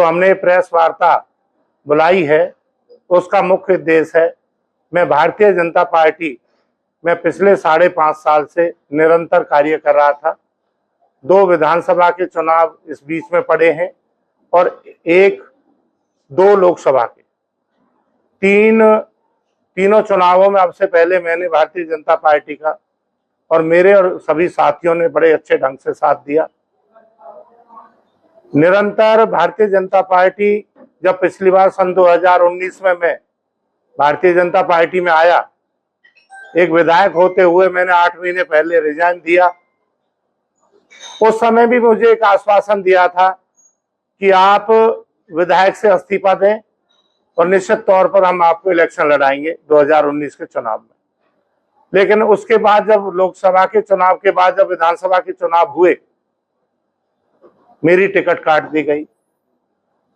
हमने प्रेस वार्ता बुलाई है उसका मुख्य उद्देश्य है, मैं भारतीय जनता पार्टी में पिछले 5.5 साल से निरंतर कार्य कर रहा था। 2 विधानसभा के चुनाव इस बीच में पड़े हैं और 2 लोकसभा के, तीनों चुनावों में अब से पहले मैंने भारतीय जनता पार्टी का और मेरे और सभी साथियों ने बड़े अच्छे ढंग से साथ दिया। निरंतर भारतीय जनता पार्टी, जब पिछली बार सन 2019 में मैं भारतीय जनता पार्टी में आया, एक विधायक होते हुए मैंने 8 महीने पहले रिजाइन दिया। उस समय भी मुझे एक आश्वासन दिया था कि आप विधायक से इस्तीफा दें और निश्चित तौर पर हम आपको इलेक्शन लड़ाएंगे 2019 के चुनाव में। लेकिन उसके बाद जब लोकसभा के चुनाव के बाद जब विधानसभा के चुनाव हुए, मेरी टिकट काट दी गई,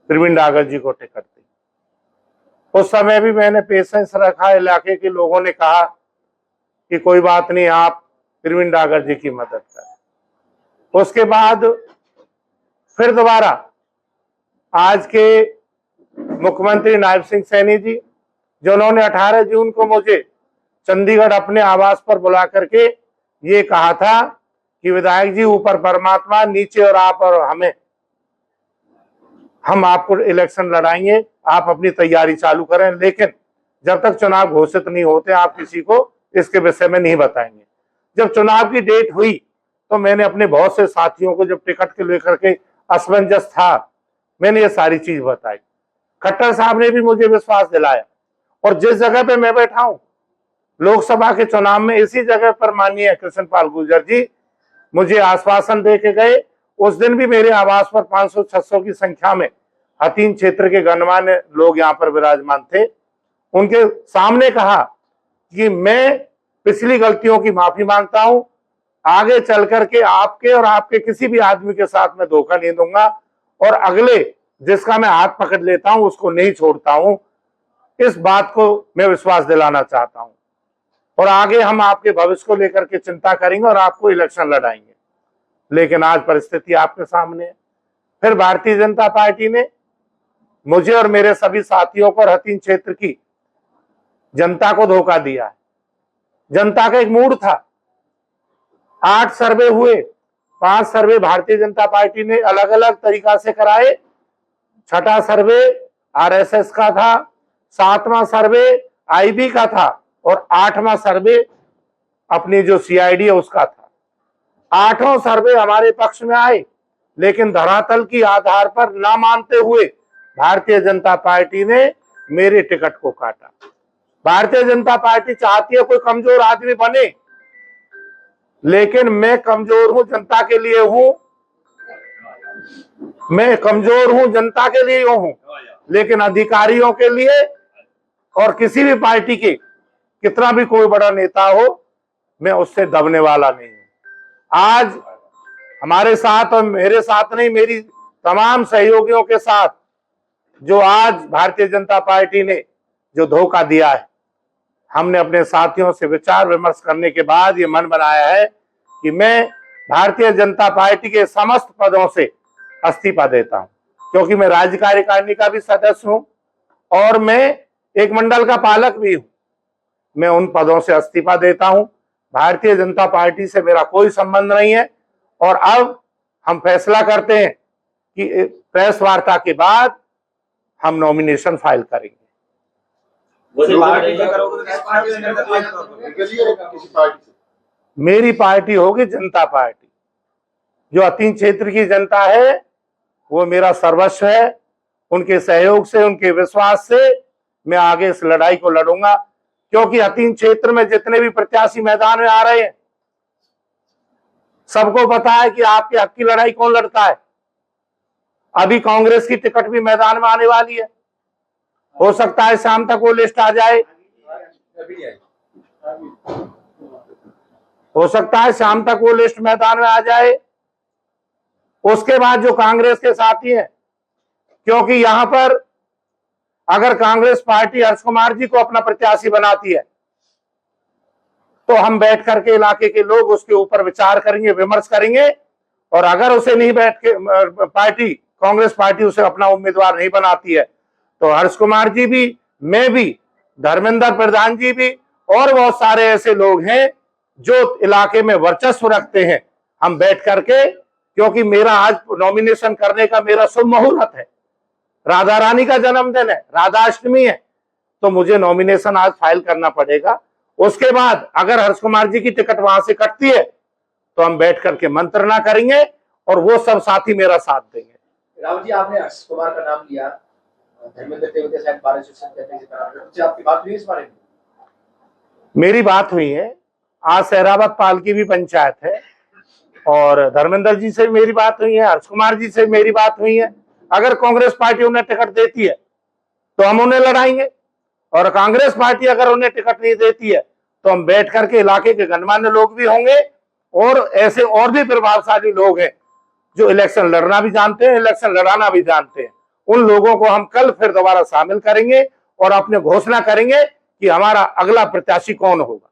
प्रवीण डागर जी को टिकट दी। उस समय भी मैंने पेशेंस रखा, इलाके के लोगों ने कहा कि कोई बात नहीं, आप प्रवीण डागर जी की मदद करें। उसके बाद फिर दोबारा आज के मुख्यमंत्री नायब सिंह सैनी जी, जिन्होंने 18 जून को मुझे चंडीगढ़ अपने आवास पर बुला करके ये कहा था कि विधायक जी, ऊपर परमात्मा, नीचे और आप और हम आपको इलेक्शन लड़ाएंगे, आप अपनी तैयारी चालू करें, लेकिन जब तक चुनाव घोषित नहीं होते आप किसी को इसके विषय में नहीं बताएंगे। जब चुनाव की डेट हुई तो मैंने अपने बहुत से साथियों को, जब टिकट के लेकर के असमंजस था, मैंने ये सारी चीज बताई। खट्टर साहब ने भी मुझे विश्वास दिलाया और जिस जगह पे मैं बैठा हूं लोकसभा के चुनाव में, इसी जगह पर माननीय कृष्णपाल गुर्जर जी मुझे आश्वासन दे के गए। उस दिन भी मेरे आवास पर 500-600 की संख्या में हथीन क्षेत्र के गणमान्य लोग यहाँ पर विराजमान थे। उनके सामने कहा कि मैं पिछली गलतियों की माफी मांगता हूं, आगे चल करके आपके और आपके किसी भी आदमी के साथ मैं धोखा नहीं दूंगा और अगले जिसका मैं हाथ पकड़ लेता हूं उसको नहीं छोड़ता हूं। इस बात को मैं विश्वास दिलाना चाहता हूं और आगे हम आपके भविष्य को लेकर के चिंता करेंगे और आपको इलेक्शन लड़ाएंगे। लेकिन आज परिस्थिति आपके सामने है। फिर भारतीय जनता पार्टी ने मुझे और मेरे सभी साथियों को और हथीन क्षेत्र की जनता को धोखा दिया है। जनता का एक मूड था। 8 सर्वे हुए, 5 सर्वे भारतीय जनता पार्टी ने अलग अलग तरीका से कराए। 6ठा सर्वे आरएसएस का था, 7वां सर्वे आईबी का था और 8वां सर्वे अपनी जो सीआईडी है उसका था। 8 सर्वे हमारे पक्ष में आए, लेकिन धरातल की आधार पर ना मानते हुए भारतीय जनता पार्टी ने मेरे टिकट को काटा। भारतीय जनता पार्टी चाहती है कोई कमजोर आदमी बने, लेकिन मैं कमजोर हूं, जनता के लिए हूं। मैं कमजोर हूं, जनता के लिए हूं, लेकिन अधिकारियों के लिए और किसी भी पार्टी के कितना भी कोई बड़ा नेता हो, मैं उससे दबने वाला नहीं हूं। आज हमारे साथ और मेरे साथ नहीं, मेरी तमाम सहयोगियों के साथ जो आज भारतीय जनता पार्टी ने जो धोखा दिया है, हमने अपने साथियों से विचार विमर्श करने के बाद ये मन बनाया है कि मैं भारतीय जनता पार्टी के समस्त पदों से इस्तीफा देता हूं, क्योंकि मैं राज्य कार्यकारिणी का भी सदस्य हूं और मैं एक मंडल का पालक भी हूं। मैं उन पदों से इस्तीफा देता हूं। भारतीय जनता पार्टी से मेरा कोई संबंध नहीं है और अब हम फैसला करते हैं कि प्रेस वार्ता के बाद हम नॉमिनेशन फाइल करेंगे। मेरी पार्टी होगी जनता पार्टी। जो हथीन क्षेत्र की जनता है वो मेरा सर्वस्व है। उनके सहयोग से, उनके विश्वास से मैं आगे इस लड़ाई को लड़ूंगा, क्योंकि हथीन क्षेत्र में जितने भी प्रत्याशी मैदान में आ रहे हैं सबको पता है कि आपके हक की लड़ाई कौन लड़ता है। अभी कांग्रेस की टिकट भी मैदान में आने वाली है। हो सकता है शाम तक वो लिस्ट आ जाए, हो सकता है शाम तक वो लिस्ट मैदान में आ जाए। उसके बाद जो कांग्रेस के साथी हैं, क्योंकि यहां पर अगर कांग्रेस पार्टी हर्ष कुमार जी को अपना प्रत्याशी बनाती है तो हम बैठ करके इलाके के लोग उसके ऊपर विचार करेंगे, विमर्श करेंगे और अगर उसे नहीं बैठ के पार्टी कांग्रेस पार्टी उसे अपना उम्मीदवार नहीं बनाती है, तो हर्ष कुमार जी भी, मैं भी, धर्मेंद्र प्रधान जी भी और बहुत सारे ऐसे लोग हैं जो इलाके में वर्चस्व रखते हैं, हम बैठ करके, क्योंकि मेरा आज नॉमिनेशन करने का मेरा शुभ मुहूर्त है, राधा रानी का जन्मदिन है, राधाष्टमी है, तो मुझे नॉमिनेशन आज फाइल करना पड़ेगा। उसके बाद अगर हर्ष कुमार जी की टिकट वहां से कटती है तो हम बैठ करके मंत्रणा करेंगे और वो सब साथी मेरा साथ देंगे। राहुल जी, आपने हर्ष कुमार का नाम लिया, धर्मेंद्र तेवतिया शायद 12 से आपकी बात हुई इस बारे में? मेरी बात हुई है, आज सहरावत पाल की भी पंचायत है और धर्मेंद्र जी से मेरी बात हुई है, हर्ष कुमार जी से मेरी बात हुई है। अगर कांग्रेस पार्टी उन्हें टिकट देती है तो हम उन्हें लड़ाएंगे, और कांग्रेस पार्टी अगर उन्हें टिकट नहीं देती है तो हम बैठ करके, इलाके के गणमान्य लोग भी होंगे और ऐसे और भी प्रभावशाली लोग हैं जो इलेक्शन लड़ना भी जानते हैं, इलेक्शन लड़ाना भी जानते हैं, उन लोगों को हम कल फिर दोबारा शामिल करेंगे और अपने घोषणा करेंगे कि हमारा अगला प्रत्याशी कौन होगा।